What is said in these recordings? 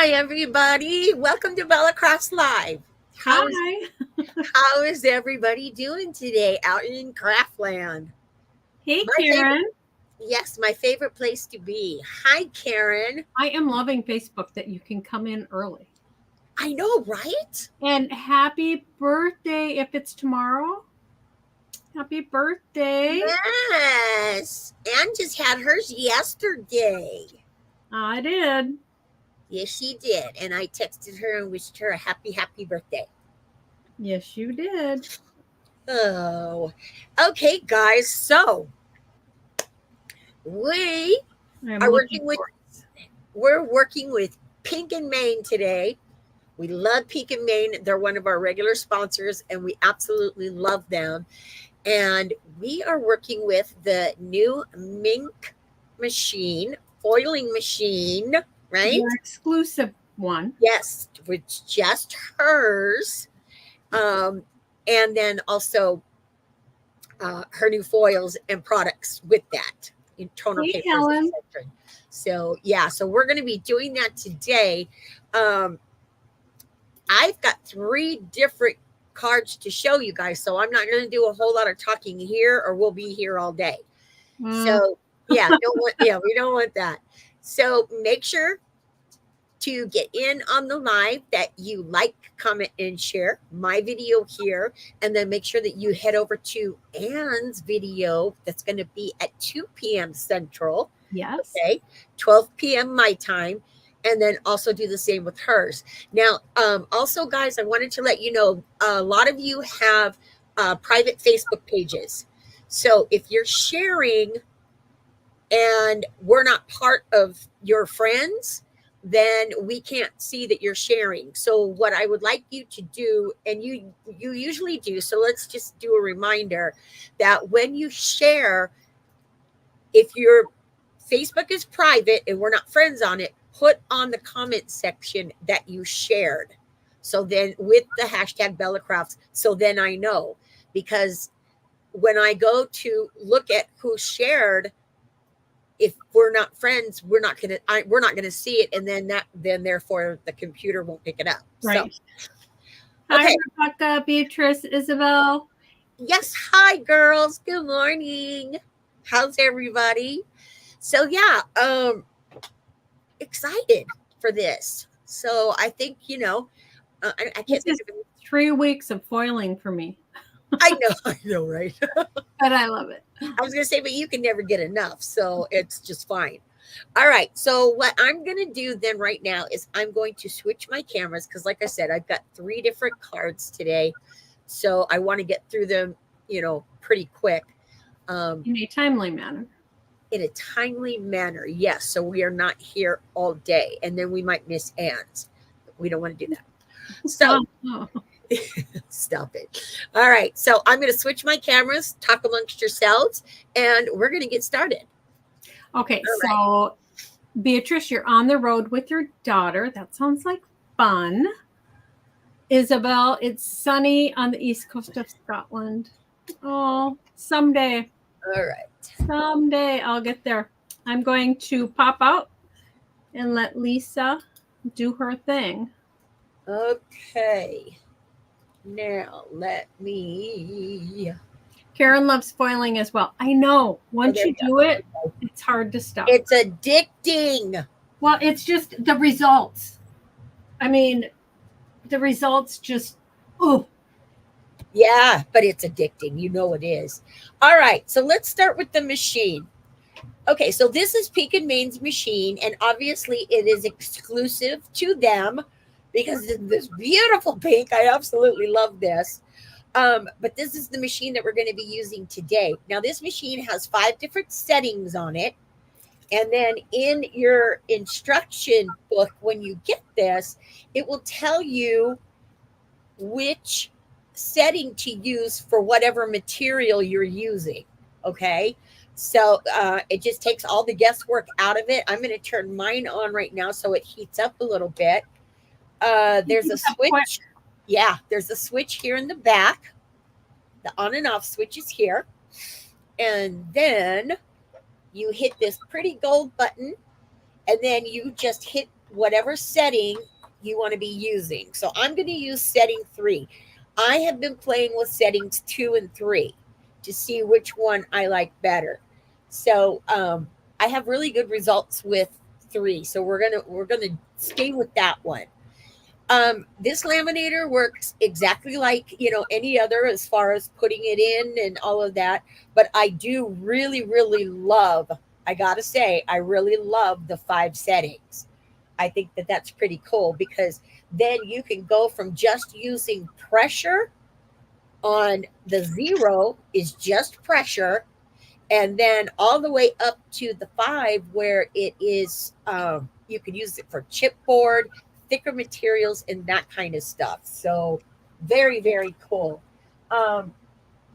Hi, everybody. Welcome to Bella Crafts Live. Hi. How is everybody doing today out in Craftland? Hey, My favorite, Karen. yes, my favorite place to be. Hi, Karen. I am loving Facebook that you can come in early. I know, right? And happy birthday if it's tomorrow. Happy birthday. Yes. Anne just had hers yesterday. I did. Yes, she did. And I texted her and wished her a happy birthday. Yes, you did. Oh, okay, guys. So we I'm are looking working with for we're working with Pink and Main today. We love Pink and Main. They're one of our regular sponsors, and we absolutely love them. And we are working with the new Mink machine, foiling machine, right? your exclusive one. Yes, which just hers. Um, and then also her new foils and products with that in toner Hey, papers, Helen. etc. So yeah, so we're going to be doing that today. Um, I've got 3 different cards to show you guys, so I'm not going to do a whole lot of talking here, or we'll be here all day. Mm, So we don't want that. So make sure to get in on the live that you like, comment, and share my video here, and then make sure that you head over to Anne's video that's going to be at 2 p.m. Central. yes. Okay, 12 p.m. my time, and then also do the same with hers. Now, also, guys, I wanted to let you know a lot of you have private Facebook pages. So if you're sharing and we're not part of your friends, then we can't see that you're sharing. So what I would like you to do, and you usually do, so let's just do a reminder that when you share, if your Facebook is private and we're not friends on it, put on the comment section that you shared. So then with the hashtag Bella Crafts, so then I know, because when I go to look at who shared, if we're not friends, we're not gonna see it, and then therefore the computer won't pick it up. So Right. Hi, okay, Rebecca, Beatrice, Isabel. yes, hi girls, good morning. How's everybody? So yeah, excited for this. So I think I This can't think is of it. 3 weeks of foiling for me, I know, right? but I love it. I was gonna say, but you can never get enough, so it's just fine. All right. So what I'm gonna do then right now is I'm going to switch my cameras because, like I said, I've got 3 different cards today, so I want to get through them, pretty quick, um, In a timely manner. in a timely manner. Yes. So we are not here all day, and then we might miss Anne's. We don't want to do that. So Oh. stop it. All right. So I'm going to switch my cameras, talk amongst yourselves, and we're going to get started. Okay, All right. so Beatrice, you're on the road with your daughter. That sounds like fun. Isabel, it's sunny on the east coast of Scotland. Oh, All right. someday I'll get there. I'm going to pop out and let Lisa do her thing. Okay. Now let me. Karen loves foiling as well. I know. Oh, Once there you we do go. it, it's hard to stop. It's addicting. Well, it's just the results. I mean, the results just, oh, Yeah, but it's addicting. You know it is. All right. So let's start with the machine. Okay. So this is Peak and Main's machine. And obviously, it is exclusive to them because it's this beautiful pink. I absolutely love this. But this is the machine that we're going to be using today. Now, this machine has 5 different settings on it. And then in your instruction book, when you get this, it will tell you which setting to use for whatever material you're using. Okay. So it just takes all the guesswork out of it. I'm going to turn mine on right now so it heats up a little bit. There's a quick. switch. Yeah, there's a switch here in the back. The on and off switch is here. And then you hit this pretty gold button, and then you just hit whatever setting you want to be using. So I'm going to use setting 3. I have been playing with settings 2 and 3 to see which one I like better. So I have really good results with 3. So we're gonna stay with that one. This laminator works exactly like any other as far as putting it in and all of that. But I do really, really love. I gotta say, I really love the 5 settings. I think that that's pretty cool because then you can go from just using pressure on the 0 is just pressure, and then all the way up to the 5 where it is you can use it for chipboard, thicker materials, and that kind of stuff. So very, very cool. um,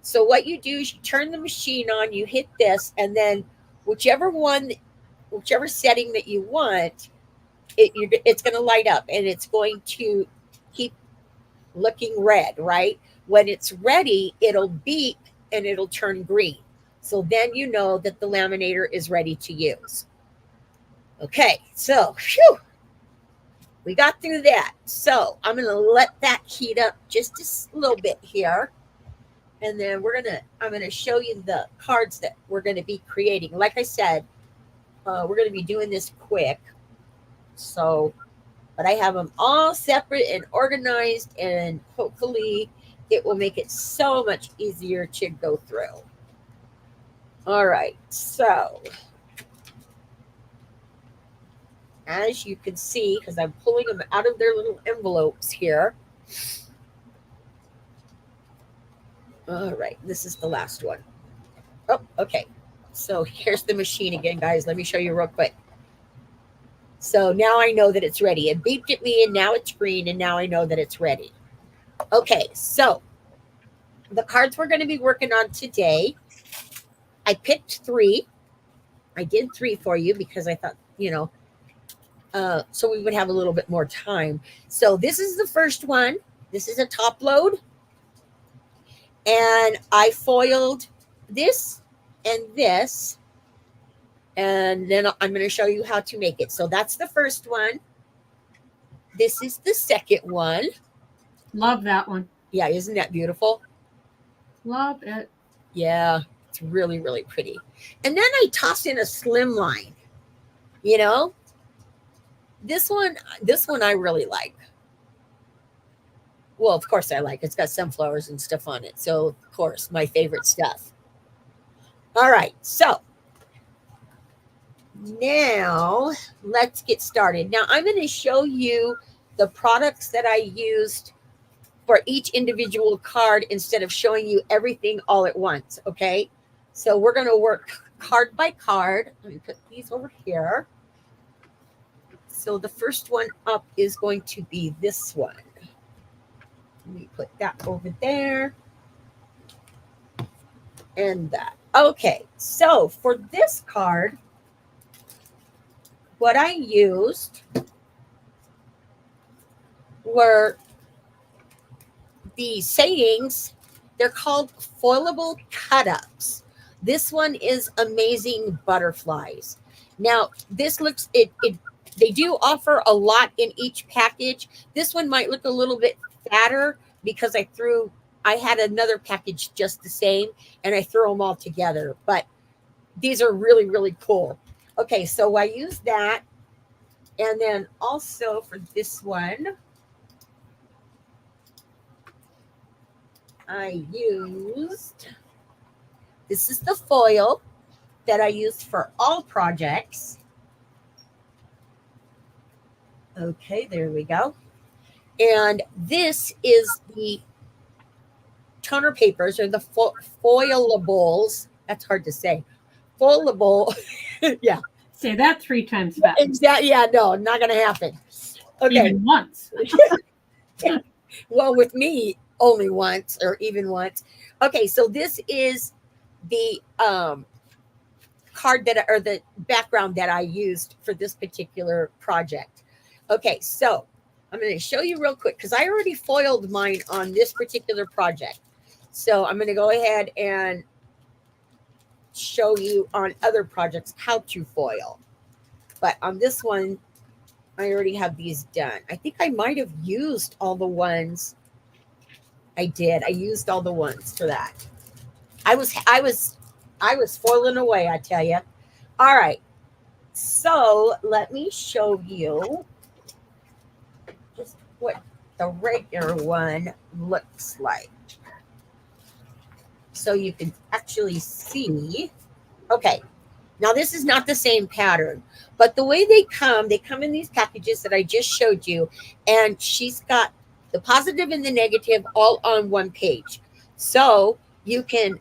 so what you do is you turn the machine on, you hit this, and then whichever one, whichever setting that you want, it's going to light up and it's going to keep looking red, right? When it's ready, it'll beep and it'll turn green. So then you know that the laminator is ready to use. Okay, so phew, we got through that. So I'm going to let that heat up just a little bit here. And then I'm going to show you the cards that we're going to be creating. Like I said, we're going to be doing this quick. So, but I have them all separate and organized, and hopefully it will make it so much easier to go through. All right, so as you can see, because I'm pulling them out of their little envelopes here. All right, this is the last one. Oh, okay. So here's the machine again, guys. Let me show you real quick. So now I know that it's ready. It beeped at me, and now it's green, and now I know that it's ready. Okay, so the cards we're going to be working on today, I picked 3. I did 3 for you because I thought, so we would have a little bit more time. So this is the first one. This is a top load. And I foiled this and this. And then I'm going to show you how to make it. So that's the first one. This is the second one. Love that one. Yeah, isn't that beautiful? Love it. Yeah, it's really, really pretty. And then I tossed in a slimline. This one I really like. Well, of course I like. It's got sunflowers and stuff on it. So, of course, my favorite stuff. All right, so now let's get started. Now I'm going to show you the products that I used for each individual card instead of showing you everything all at once, okay? So we're going to work card by card. Let me put these over here. So the first one up is going to be this one. Let me put that over there. And that. Okay, so for this card, what I used were the sayings. They're called foilable cut-ups. This one is Amazing Butterflies. Now, this looks, they do offer a lot in each package. This one might look a little bit fatter because I had another package just the same, and I threw them all together. But these are really, really cool. Okay, so I used that. And then also for this one, I used, this is the foil that I used for all projects. Okay, there we go. And this is the toner papers, or the foilables. That's hard to say. Foilable. Yeah. Say that 3 times fast. Exactly. Yeah, no, not going to happen. Okay. Even once. Well, with me, only once, or even once. Okay, so this is the card or the background that I used for this particular project. Okay, so I'm going to show you real quick because I already foiled mine on this particular project. So I'm going to go ahead and show you on other projects how to foil. But on this one, I already have these done. I think I might have used all the ones I did. I used all the ones for that. I was foiling away, I tell you. All right. So let me show you just what the regular one looks like. So you can actually see. Okay. Now this is not the same pattern, but the way they come in these packages that I just showed you, and she's got the positive and the negative all on one page. So you can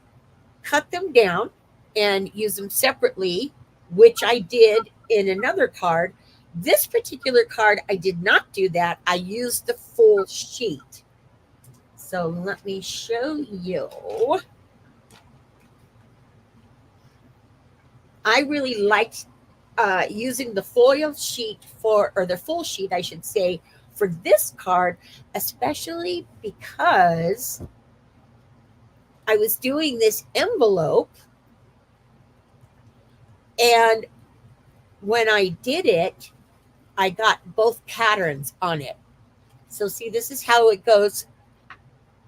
cut them down and use them separately, which I did in another card. This particular card, I did not do that. I used the full sheet. So let me show you. I really liked using the foil sheet or the full sheet, I should say, for this card, especially because I was doing this envelope, and when I did it, I got both patterns on it. So see, this is how it goes.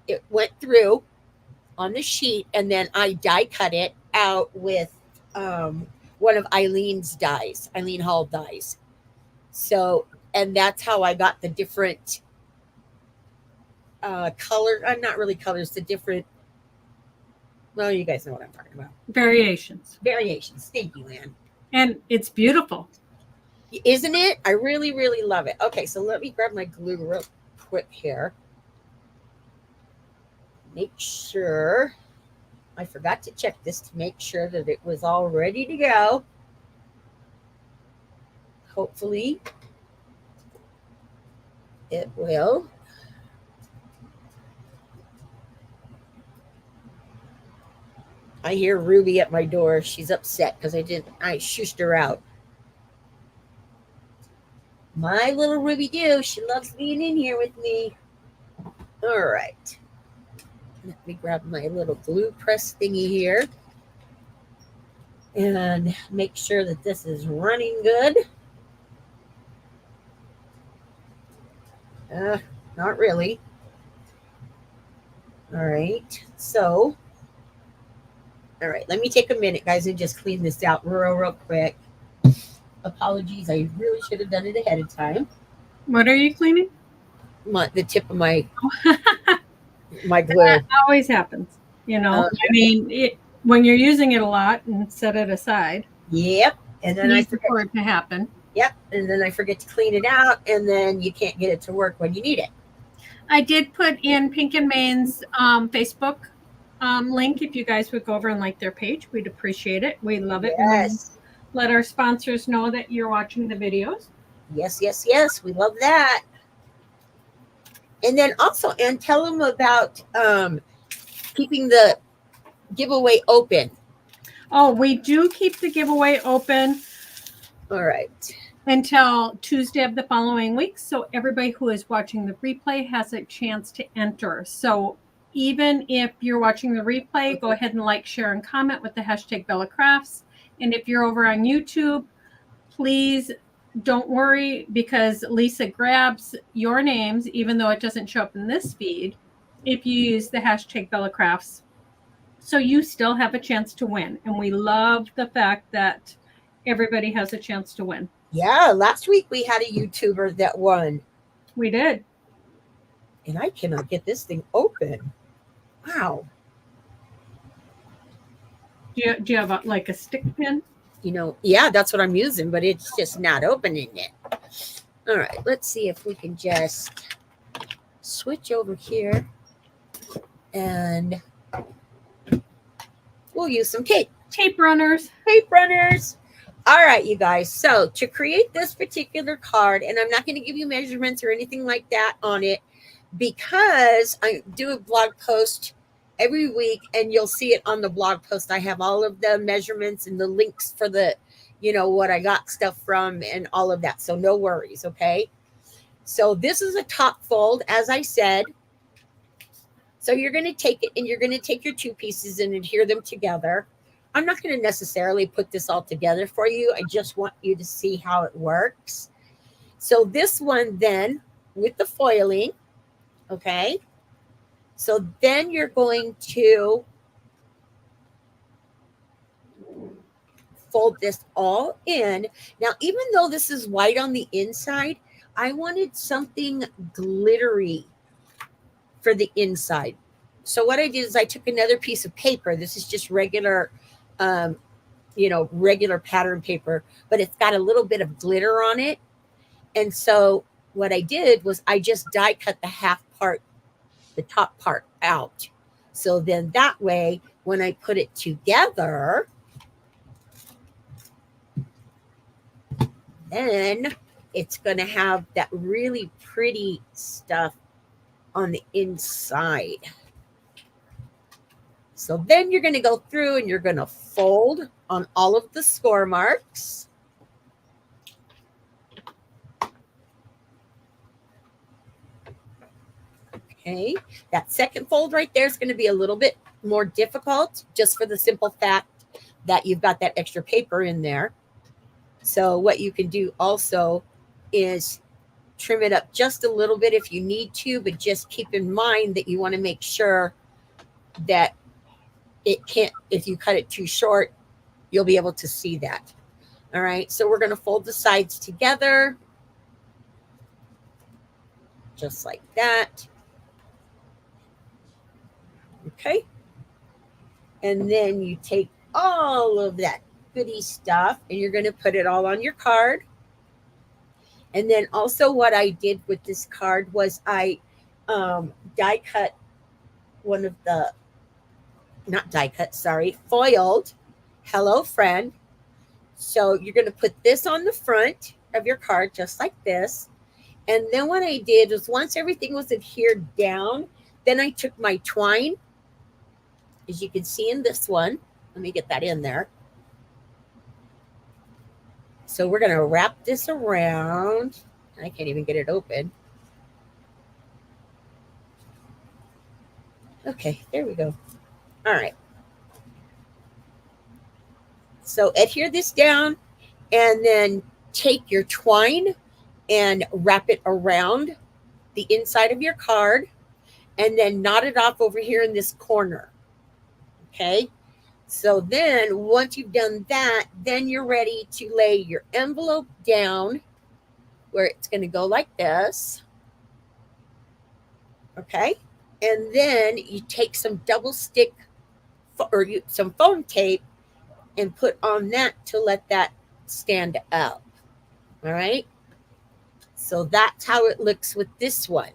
It went through on the sheet, and then I die cut it out with one of Eileen's dies, Eileen Hall dies. So, and that's how I got the different color. Not really colors, the different. Well, you guys know what I'm talking about. Variations. Variations. Thank you, Ann. And it's beautiful. Isn't it? I really, really love it. Okay, so let me grab my glue real quick here. Make sure. I forgot to check this to make sure that it was all ready to go. Hopefully, it will. I hear Ruby at my door. She's upset because I shushed her out. My little Ruby Doo, she loves being in here with me. All right. Let me grab my little glue press thingy here and make sure that this is running good. Not really. All right. So, all right. Let me take a minute, guys, and just clean this out real quick. Apologies. I really should have done it ahead of time. What are you cleaning? The tip of my glue. That always happens. I mean, when you're using it a lot and set it aside. Yep. And then I forget for it to happen. Yep. And then I forget to clean it out, and then you can't get it to work when you need it. I did put in Pink and Main's Facebook link. If you guys would go over and like their page, we'd appreciate it. We love it. Yes. Let our sponsors know that you're watching the videos. Yes, yes, yes. We love that. And then also, and tell them about keeping the giveaway open. Oh, we do keep the giveaway open. All right. Until Tuesday of the following week. So everybody who is watching the replay has a chance to enter. So even if you're watching the replay, go ahead and like, share, and comment with the hashtag Bella Crafts. And if you're over on YouTube, please don't worry, because Lisa grabs your names, even though it doesn't show up in this feed, if you use the hashtag Bella Crafts. So you still have a chance to win. And we love the fact that everybody has a chance to win. Yeah, last week we had a YouTuber that won. We did. And I cannot get this thing open. Wow. Do you have a stick pin? Yeah, that's what I'm using, but it's just not opening it. All right, let's see if we can just switch over here, and we'll use some tape. Tape runners. Tape runners. All right, you guys. So to create this particular card, and I'm not going to give you measurements or anything like that on it, because I do a blog post every week, and you'll see it on the blog post. I have all of the measurements and the links for the, what I got stuff from and all of that. So no worries. Okay. So this is a top fold, as I said. So you're going to take it, and you're going to take your two pieces and adhere them together. I'm not going to necessarily put this all together for you. I just want you to see how it works. So this one then with the foiling, okay? So then you're going to fold this all in. Now, even though this is white on the inside, I wanted something glittery for the inside. So what I did is I took another piece of paper. This is just regular, regular pattern paper, but it's got a little bit of glitter on it. And so what I did was I just die cut the half part, the top part out. So then that way, when I put it together, then it's going to have that really pretty stuff on the inside. So then you're going to go through and you're going to fold on all of the score marks. Okay, that second fold right there is going to be a little bit more difficult just for the simple fact that you've got that extra paper in there. So what you can do also is trim it up just a little bit if you need to, but just keep in mind that you want to make sure that it can't, if you cut it too short, you'll be able to see that. All right, so we're going to fold the sides together just like that. Okay, and then you take all of that goody stuff and you're going to put it all on your card. And then also what I did with this card was I die cut one of the, not die cut, sorry, foiled Hello Friend. So you're going to put this on the front of your card just like this. And then what I did was once everything was adhered down, then I took my twine, as you can see in this one. Let me get that in there. So we're going to wrap this around. I can't even get it open. Okay, there we go. All right. So adhere this down and then take your twine and wrap it around the inside of your card and then knot it off over here in this corner. Okay. So then once you've done that, then you're ready to lay your envelope down where it's going to go like this. Okay. And then you take some double stick or some foam tape and put on that to let that stand up. All right. So that's how it looks with this one.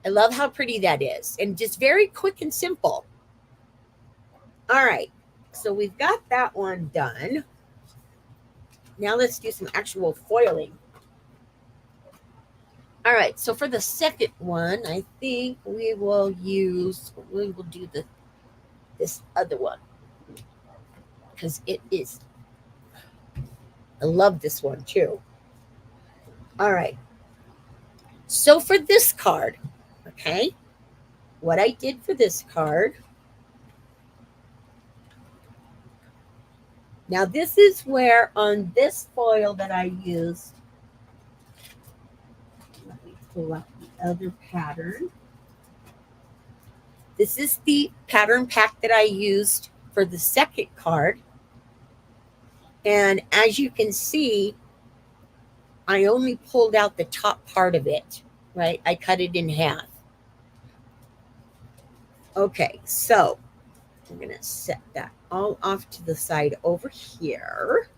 I love how pretty that is and just very quick and simple. All right. So we've got that one done. Now let's do some actual foiling. All right. So for the second one, I think we will do this other one because it is, I love this one too. All right. So for this card, okay, what I did for this card. Now this is where on this foil that I used, let me pull up the other pattern. This is the pattern pack that I used for the second card. And as you can see, I only pulled out the top part of it, right? I cut it in half. Okay, so I'm going to set that all off to the side over here.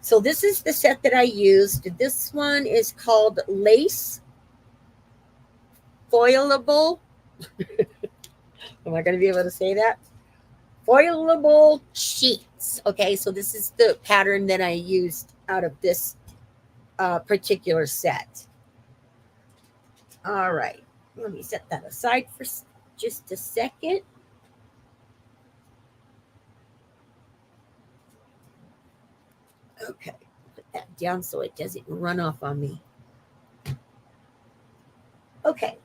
So this is the set that I used. This one is called Lace Foilable. Am I going to be able to say that? Foilable sheets. Okay, so this is the pattern that I used out of this particular set. All right, let me set that aside for just a second. Okay, put that down so it doesn't run off on me. Okay.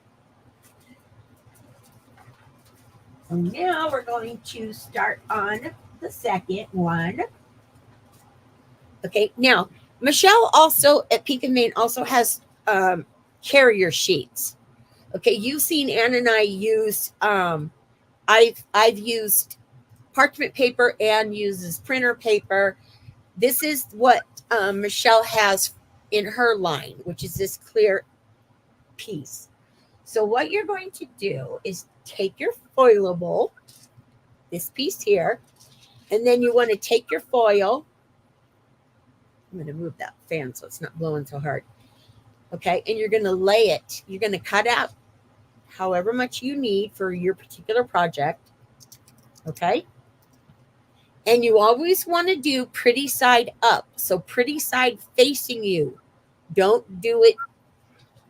So now we're going to start on the second one. Okay, now Michelle also at Pink and Main also has carrier sheets. Okay, you've seen Ann and I use. I've used parchment paper and uses printer paper. This is what Michelle has in her line, which is this clear piece. So what you're going to do is take your foilable, this piece here, and then you want to take your foil. I'm going to move that fan so it's not blowing so hard. Okay, and you're going to lay it. You're going to cut out however much you need for your particular project. Okay. And you always want to do pretty side up. So pretty side facing you. Don't do it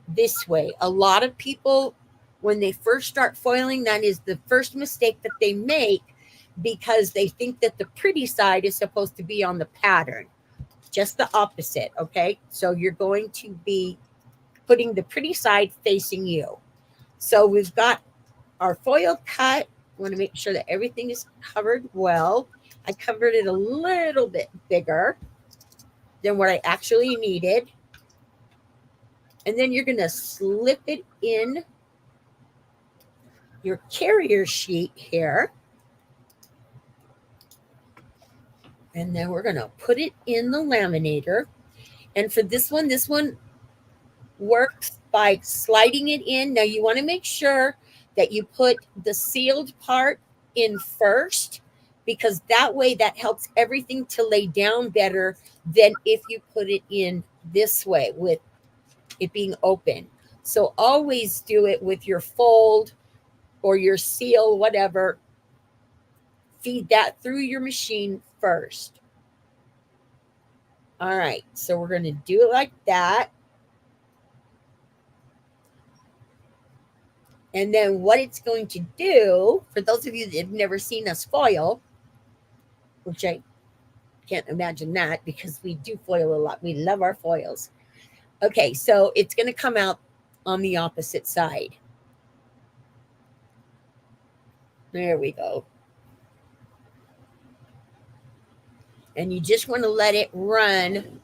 this way. A lot of people, when they first start foiling, that is the first mistake that they make because they think that the pretty side is supposed to be on the pattern. Just the opposite. Okay. So you're going to be putting the pretty side facing you. So we've got our foil cut. I want to make sure that everything is covered well. I covered it a little bit bigger than what I actually needed. And then you're going to slip it in your carrier sheet here. And then we're going to put it in the laminator. And for this one works by sliding it in. Now you want to make sure that you put the sealed part in first, because that way that helps everything to lay down better than if you put it in this way with it being open. So always do it with your fold or your seal, whatever. Feed that through your machine first. All right, so we're going to do it like that. And then what it's going to do, for those of you that have never seen us foil, which I can't imagine that because we do foil a lot. We love our foils. Okay, so it's going to come out on the opposite side. There we go. And you just want to let it run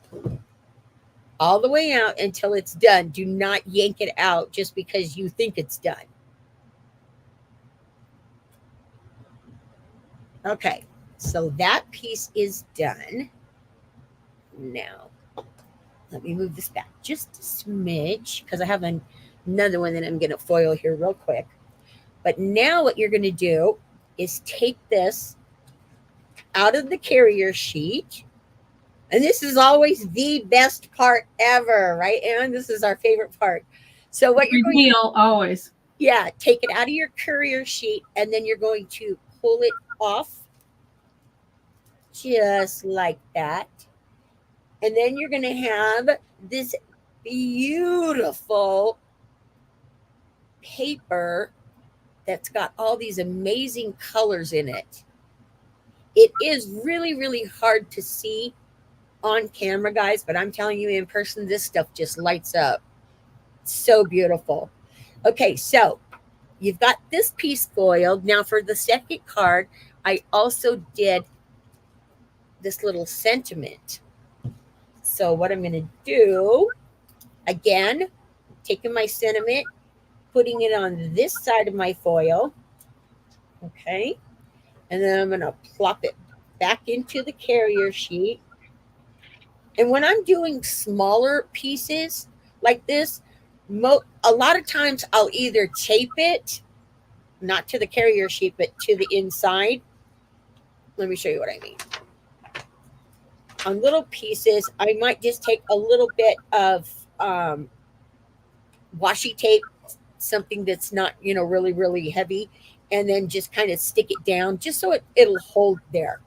all the way out until it's done. Do not yank it out just because you think it's done. Okay, so that piece is done. Now, let me move this back just a smidge because I have another one that I'm going to foil here real quick. But now what you're going to do is take this out of the carrier sheet. And this is always the best part ever, right, Ann? This is our favorite part. So what you're going to always. Yeah, take it out of your carrier sheet and then you're going to pull it off just like that. And then you're going to have this beautiful paper that's got all these amazing colors in it. It is really, really hard to see on camera, guys, but I'm telling you in person, this stuff just lights up. So beautiful. Okay, so you've got this piece foiled. Now for the second card, I also did this little sentiment. So what I'm going to do, again, taking my sentiment, putting it on this side of my foil. Okay. And then I'm going to plop it back into the carrier sheet. And when I'm doing smaller pieces like this, a lot of times I'll either tape it, not to the carrier sheet, but to the inside. Let me show you what I mean. On little pieces, I might just take a little bit of washi tape, something that's not, really, really heavy, and then just kind of stick it down just so it'll hold there.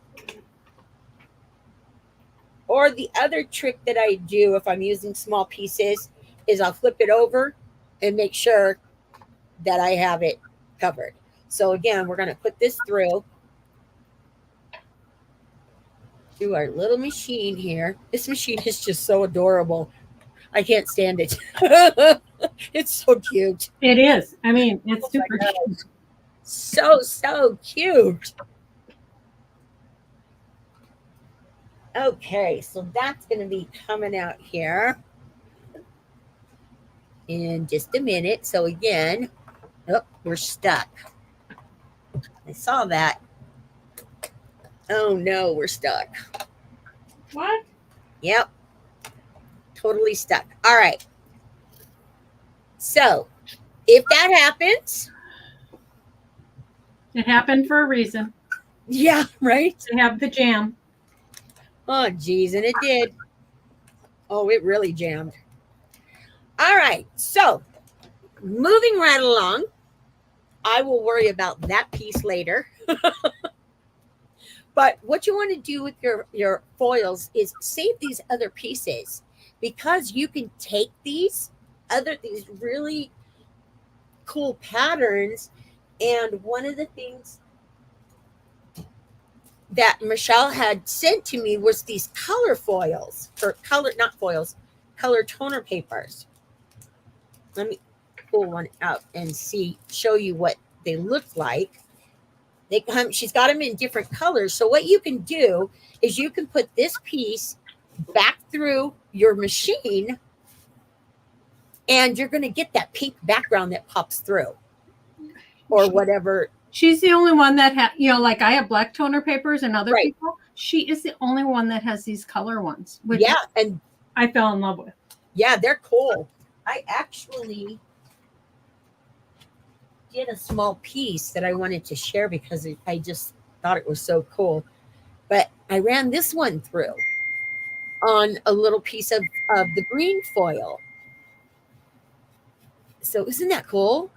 Or the other trick that I do if I'm using small pieces is I'll flip it over and make sure that I have it covered. So again, we're going to put this through our little machine here. This machine is just so adorable. I can't stand it. It's so cute. It is. I mean, it's super cute. So cute. Okay, so that's going to be coming out here in just a minute. So again, oh, we're stuck. I saw that. Oh no, we're stuck. What? Yep, totally stuck. All right. So if that happens, It happened for a reason. yeah, right. They have the jam. Oh, geez, and it did. Oh, it really jammed. All right, so moving right along, I will worry about that piece later. But what you want to do with your foils is save these other pieces, because you can take these really cool patterns. And one of the things that Michelle had sent to me was these color foils, or color, not foils, color toner papers. Let me pull one out and show you what they look like. She's got them in different colors. So what you can do is you can put this piece back through your machine, and you're going to get that pink background that pops through, or whatever. She's the only one that has, like I have black toner papers and other Right. people. She is the only one that has these color ones, which Yeah, and I fell in love with. yeah, they're cool. I actually did a small piece that I wanted to share because I just thought it was so cool. But I ran this one through on a little piece of the green foil. So isn't that cool?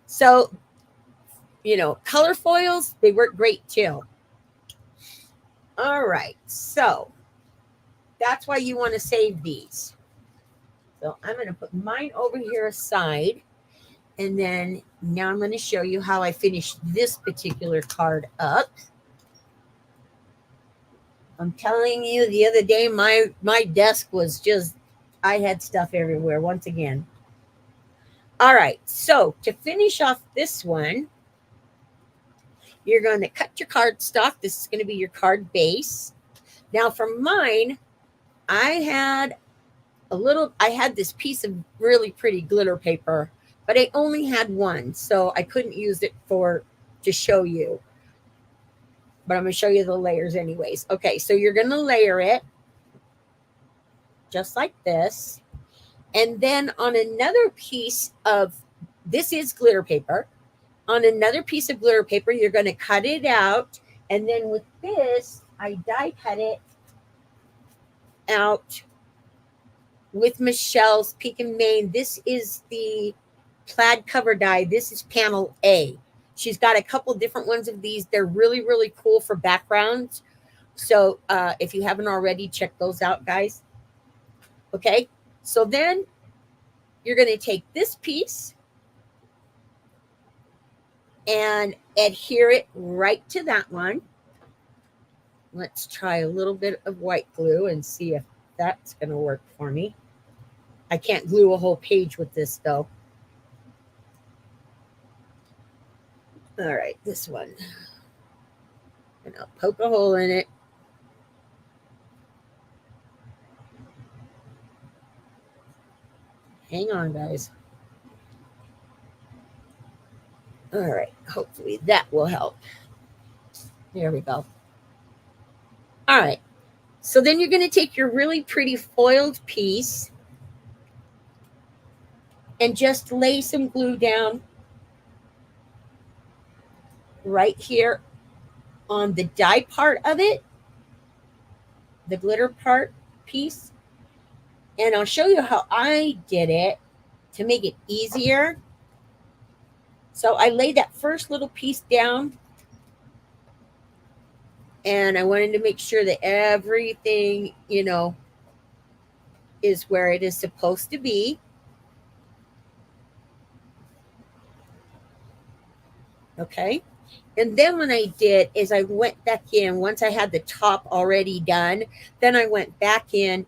So, color foils, they work great too. All right, so that's why you want to save these. So I'm going to put mine over here aside. And then now I'm going to show you how I finished this particular card up. I'm telling you, the other day, my desk was just, I had stuff everywhere once again. All right, so to finish off this one, you're going to cut your cardstock. This is going to be your card base. Now for mine, I had this piece of really pretty glitter paper, but I only had one, so I couldn't use it to show you. But I'm going to show you the layers anyways. Okay, so you're going to layer it just like this. And then on another piece of, this is glitter paper. On another piece of glitter paper, you're going to cut it out. And then with this, I die cut it out with Michelle's Peak and Main. This is the plaid cover die. This is panel A. She's got a couple different ones of these. They're really, really cool for backgrounds. So if you haven't already, check those out, guys. Okay, so then you're going to take this piece and adhere it right to that one. Let's try a little bit of white glue and see if that's going to work for me. I can't glue a whole page with this, though. All right, this one. And I'll poke a hole in it. Hang on, guys. All right, hopefully that will help. There we go. All right, so then you're going to take your really pretty foiled piece and just lay some glue down right here on the die part of it, the glitter part piece. And I'll show you how I did it to make it easier. So I laid that first little piece down, and I wanted to make sure that everything, is where it is supposed to be. Okay. And then what I did is I went back in, once I had the top already done, then I went back in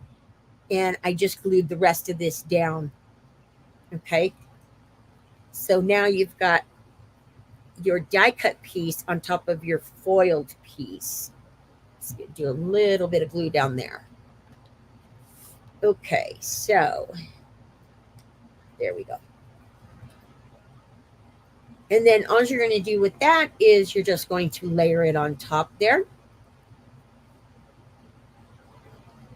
and I just glued the rest of this down. Okay. So now you've got your die cut piece on top of your foiled piece. Let's do a little bit of glue down there. Okay, so there we go. And then all you're going to do with that is you're just going to layer it on top there.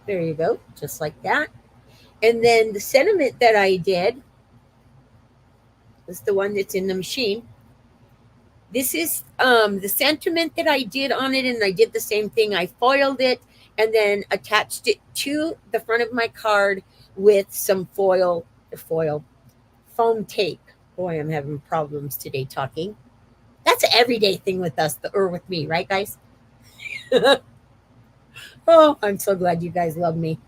There you go, just like that. And then the sentiment that I did is the one that's in the machine. This is the sentiment that I did on it, and I did the same thing. I foiled it and then attached it to the front of my card with some foam tape. Boy, I'm having problems today talking. That's an everyday thing with us, or with me, right, guys? Oh, I'm so glad you guys love me.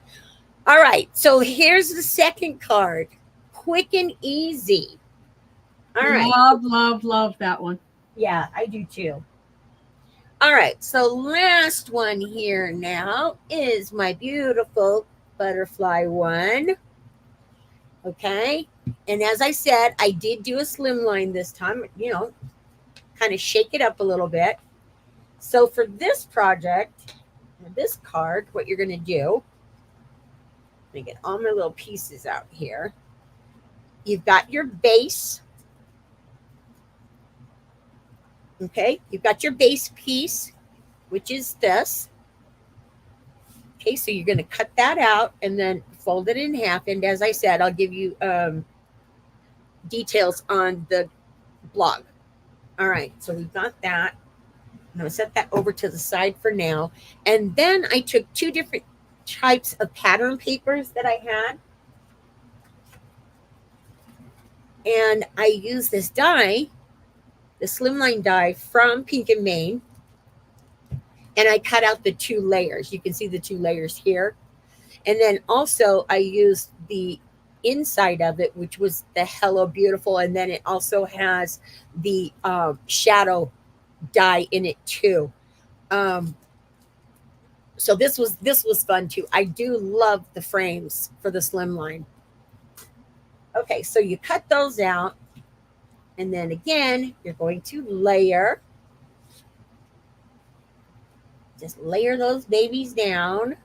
All right, so here's the second card. Quick and easy. All right. Love that one. Yeah, I do too. All right, so last one here now is my beautiful butterfly one. Okay, and as I said, I did do a slimline this time, kind of shake it up a little bit. So for this project, this card, what you're going to do, let me get all my little pieces out here. You've got your base. Okay, you've got your base piece, which is this. Okay, so you're going to cut that out and then fold it in half. And as I said, I'll give you details on the blog. All right, so we've got that. I'm going to set that over to the side for now. And then I took two different types of pattern papers that I had. And I used this die, the slimline die from Pink and Main. And I cut out the two layers. You can see the two layers here. And then also I used the inside of it, which was the Hello Beautiful. And then it also has the shadow die in it too. So this was fun too. I do love the frames for the slimline. Okay, so you cut those out. And then again, you're going to layer. Just layer those babies down.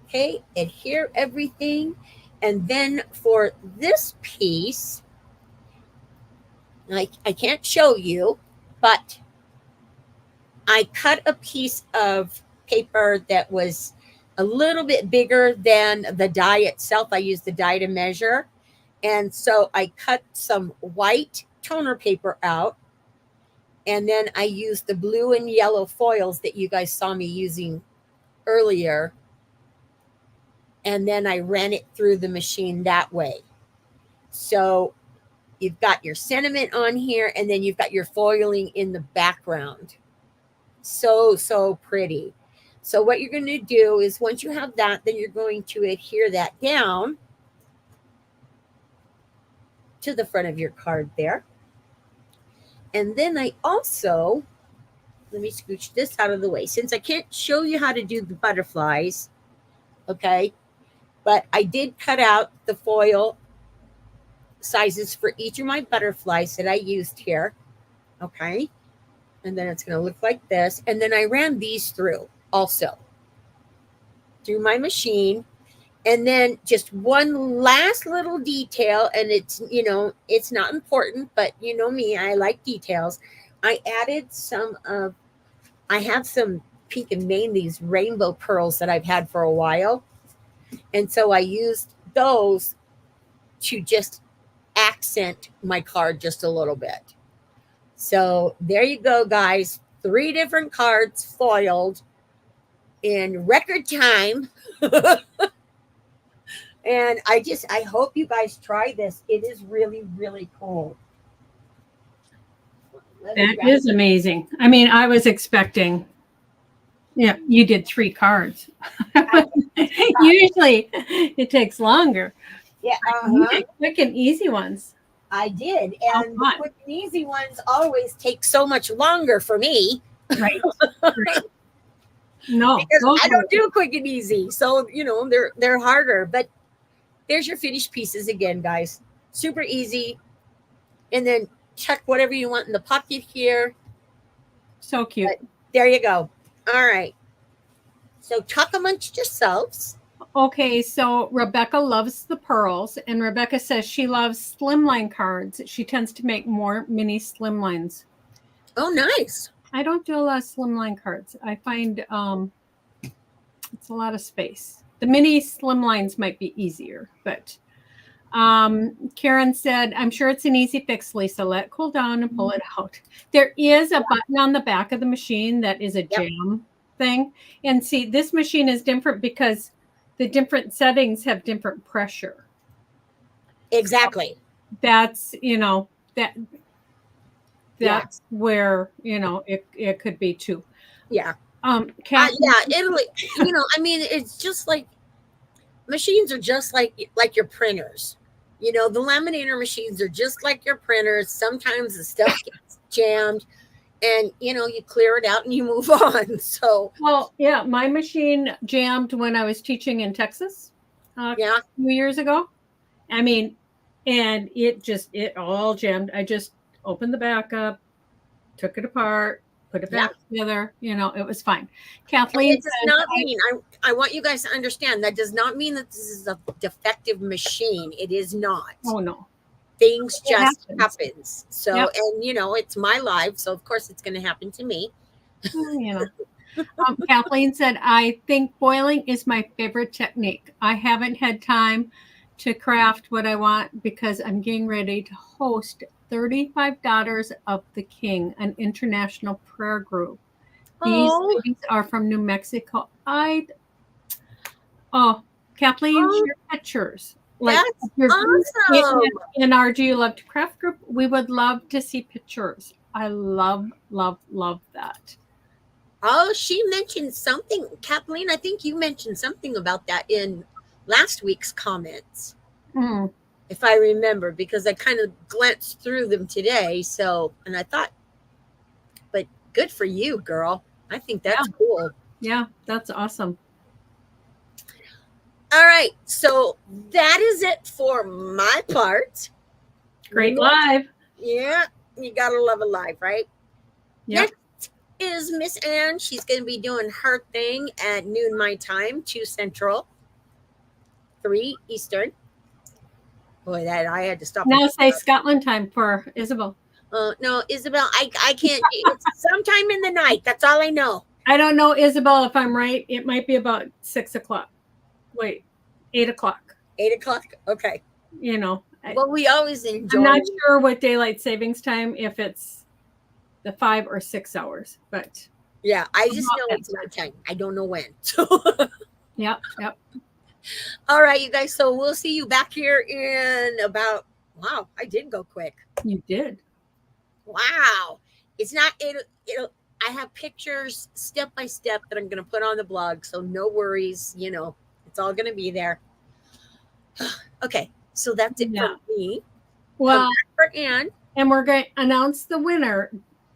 Okay, adhere everything. And then for this piece, I can't show you, but I cut a piece of paper that was a little bit bigger than the die itself. I used the die to measure. And so I cut some white toner paper out. And then I used the blue and yellow foils that you guys saw me using earlier. And then I ran it through the machine that way. So you've got your sentiment on here, and then you've got your foiling in the background. So pretty. So what you're going to do is once you have that, then you're going to adhere that down to the front of your card there. And then I also, let me scooch this out of the way. Since I can't show you how to do the butterflies, okay, but I did cut out the foil sizes for each of my butterflies that I used here, okay? And then it's going to look like this. And then I ran these through also through my machine. And then just one last little detail, and it's, it's not important, but you know me, I like details. I added I have some Pink and Main, these rainbow pearls that I've had for a while. And so I used those to just accent my card just a little bit. So there you go, guys. 3 different cards foiled in record time. And I hope you guys try this. It is really, really cool. That is amazing. I mean, I was expecting, you did 3 cards. Usually it takes longer. Yeah. You did quick and easy ones. I did. And the quick and easy ones always take so much longer for me. Right. No. Because I don't do quick and easy. So, they're harder. But there's your finished pieces again, guys. Super easy. And then check whatever you want in the pocket here. So cute. But There you go. All right. So talk amongst yourselves. Okay, so Rebecca loves the pearls, and Rebecca says she loves slimline cards. She tends to make more mini slimlines. Oh, nice. I don't do a lot of slimline cards. I find it's a lot of space. The mini slimlines might be easier, but Karen said, I'm sure it's an easy fix, Lisa. Let it cool down and pull it out. There is a button on the back of the machine that is a jam thing. And see, this machine is different because the different settings have different pressure. Exactly. That's, that's where, it could be too. Yeah. Kat, Italy, I mean, it's just like machines are just like your printers. The laminator machines are just like your printers. Sometimes the stuff gets jammed and, you clear it out and you move on. So, well, yeah, my machine jammed when I was teaching in Texas a few years ago. I mean, and it all jammed. I just opened the back up, took it apart, put it back together. It was fine. Kathleen, it does not mean, I want you guys to understand, that does not mean that this is a defective machine. It is not. Oh, no. Things just happens. So, and it's my life. So of course it's going to happen to me. Kathleen said, I think boiling is my favorite technique. I haven't had time to craft what I want because I'm getting ready to host 35 Daughters of the King, an international prayer group. These ladies are from New Mexico. Kathleen, share pictures. Like that's awesome. In our Do You Love to Craft group, we would love to see pictures. I love, love, love that. Oh, she mentioned something. Kathleen, I think you mentioned something about that in last week's comments. If I remember, because I kind of glanced through them today. So, and I thought, but good for you, girl. I think that's cool. Yeah, that's awesome. All right. So that is it for my part. Great live. Yeah. You got to love a live, right? Yeah. Next is Miss Ann. She's going to be doing her thing at noon my time, 2 Central, 3 Eastern. Boy, that I had to stop. Now say Scotland time for Isabel. No, Isabel, I can't. It's sometime in the night. That's all I know. I don't know, Isabel, if I'm right. It might be about 6 o'clock. Wait, 8 o'clock. 8 o'clock? Okay. Well, we always enjoy. I'm not sure what daylight savings time, if it's the 5 or 6 hours, but. Yeah, I just know it's my time. I don't know when. Yep. All right, you guys. So we'll see you back here in about. Wow, I did go quick. You did. Wow, it's not. It'll. I have pictures step by step that I'm going to put on the blog, so no worries. It's all going to be there. Okay, so that's it for me. Well, for Ann, and we're going to announce the winner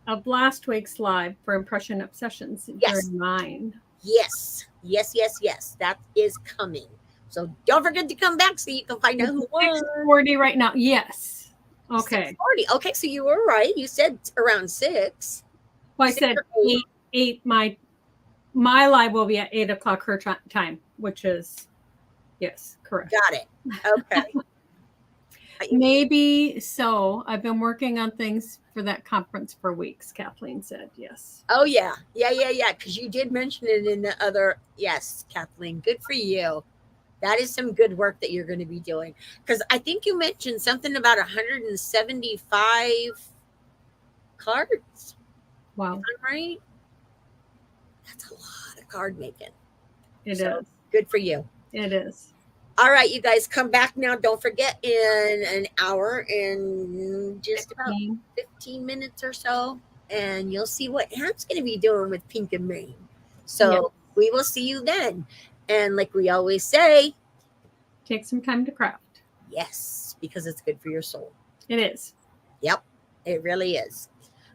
of last week's live for Impression Obsessions during mine. Yes. That is coming. So don't forget to come back so you can find out who won. 6:40 right now. Yes. Okay. 6:40. Okay, so you were right. You said around 6. Well, I said 8. My live will be at 8 o'clock her time, which is correct. Got it. Okay. Maybe so. I've been working on things for that conference for weeks, Kathleen said. Yes. Oh, yeah. Because you did mention it in the other. Yes, Kathleen. Good for you. That is some good work that you're going to be doing. Because I think you mentioned something about 175 cards. Wow. Am I right? That's a lot of card making. It is. Good for you. It is. All right, you guys, come back now. Don't forget, in an hour and just about 15 minutes or so, and you'll see what Ann's going to be doing with Pink and Main. So we will see you then. And like we always say, take some time to craft. Yes, because it's good for your soul. It is. Yep, it really is.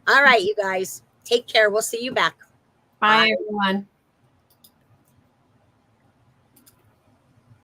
All right, you guys, take care. We'll see you back. Bye. Everyone.